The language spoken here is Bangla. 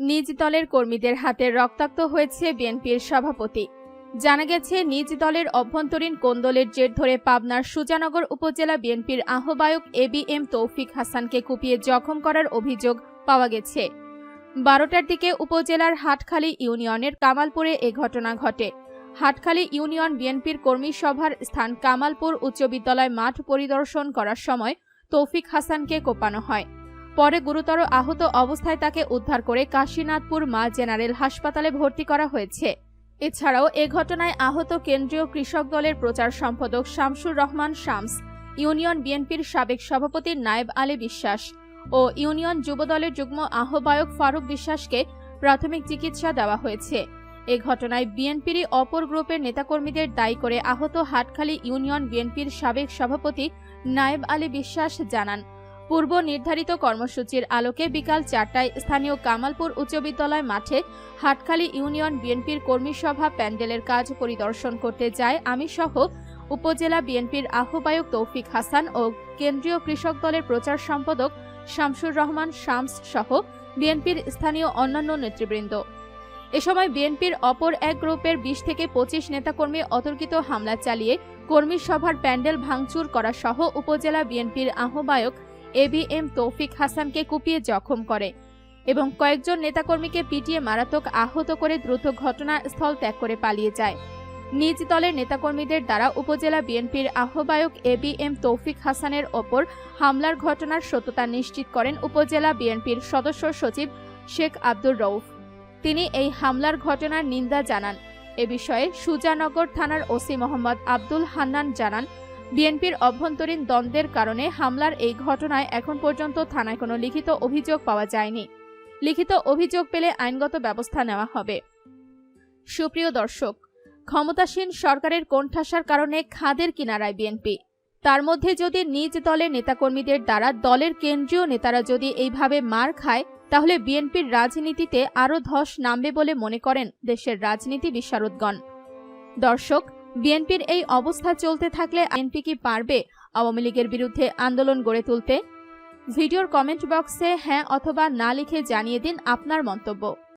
নিজ দলের কর্মীদের হাতে রক্তাক্ত হয়েছে বিএনপির সভাপতি। জানা গেছে, নিজ দলের অভ্যন্তরীণ কোন্দলের জের ধরে পাবনার সুজানগর উপজেলা বিএনপির আহ্বায়ক এবিএম তৌফিক হাসানকে কুপিয়ে জখম করার অভিযোগ পাওয়া গেছে। 12টার দিকে উপজেলার হাটখালী ইউনিয়নের কামালপুরে এ ঘটনা ঘটে। হাটখালী ইউনিয়ন বিএনপির কর্মী সভার স্থান কামালপুর উচ্চ বিদ্যালয় মাঠ পরিদর্শন করার সময় তৌফিক হাসানকে কোপানো হয়। পরে গুরুতর আহত অবস্থায় তাকে উদ্ধার করে কাশীনাথপুর মা জেনারেল হাসপাতালে ভর্তি করা হয়েছে। এছাড়াও এ ঘটনায় আহত কেন্দ্রীয় কৃষক দলের প্রচার সম্পাদক শামসুর রহমান শামস, ইউনিয়ন বিএনপির সাবেক সভাপতি নায়েব আলী বিশ্বাস ও ইউনিয়ন যুবদলের যুগ্ম আহ্বায়ক ফারুক বিশ্বাসকে প্রাথমিক চিকিৎসা দেওয়া হয়েছে। এ ঘটনায় বিএনপিরই অপর গ্রুপের নেতাকর্মীদের দায়ী করে আহত হাটখালী ইউনিয়ন বিএনপির সাবেক সভাপতি নায়েব আলী বিশ্বাস জানান, পূর্ব নির্ধারিত কর্মসূচির আলোকে বিকাল 4টায় স্থানীয় কামালপুর উচ্চ বিদ্যালয় মাঠে হাটখালী ইউনিয়ন বিএনপির কর্মী সভা প্যান্ডেলের কাজ পরিদর্শন করতে যায় আমি সহ উপজেলা বিএনপির আহ্বায়ক তৌফিক হাসান ও কেন্দ্রীয় কৃষক দলের প্রচার সম্পাদক শামসুর রহমান শামস সহ বিএনপির স্থানীয় অন্যান্য নেতৃবৃন্দ। এ সময় বিএনপির অপর এক গ্রুপের 20 থেকে 25 নেতাকর্মী অতর্কিত হামলা চালিয়ে কর্মী সভার প্যান্ডেল ভাঙচুর করা সহ উপজেলা বিএনপির আহ্বায়ক এবিএম তৌফিক হাসানকে কুপিয়ে জখম করে এবং কয়েকজন নেতাকর্মীকে পিটিয়ে মারাত্মক আহত করে দ্রুত ঘটনাস্থল ত্যাগ করে পালিয়ে যায়। নিজ দলের নেতাকর্মীদের দ্বারা উপজেলা বিএনপির আহ্বায়ক এবিএম তৌফিক হাসানের ওপর হামলার ঘটনার সত্যতা নিশ্চিত করেন উপজেলা বিএনপির সদস্য সচিব শেখ আব্দুর রউফ। তিনি এই হামলার ঘটনার নিন্দা জানান। এ বিষয়ে সুজানগর থানার ওসি মোহাম্মদ আব্দুল হান্নান জানান, বিএনপির অভ্যন্তরীণ দ্বন্দ্বের কারণে হামলার এই ঘটনায় এখন পর্যন্ত থানায় কোনো লিখিত অভিযোগ পাওয়া যায়নি। লিখিত অভিযোগ পেলে আইনগত ব্যবস্থা নেওয়া হবে। সুপ্রিয় দর্শক, ক্ষমতাসীন সরকারের কোণঠাসার কারণে খাদের কিনারায় বিএনপি। তার মধ্যে যদি নিজ দলের নেতাকর্মীদের দ্বারা দলের কেন্দ্রীয় নেতারা যদি এইভাবে মার খায়, তাহলে বিএনপির রাজনীতিতে আরও ধস নামবে বলে মনে করেন দেশের রাজনীতি বিশারদগণ। দর্শক, বিএনপির এই অবস্থা চলতে থাকলে বিএনপি কি পারবে আওয়ামী লীগের বিরুদ্ধে আন্দোলন গড়ে তুলতে? ভিডিওর কমেন্ট বক্সে হ্যাঁ অথবা না লিখে জানিয়ে দিন আপনার মন্তব্য।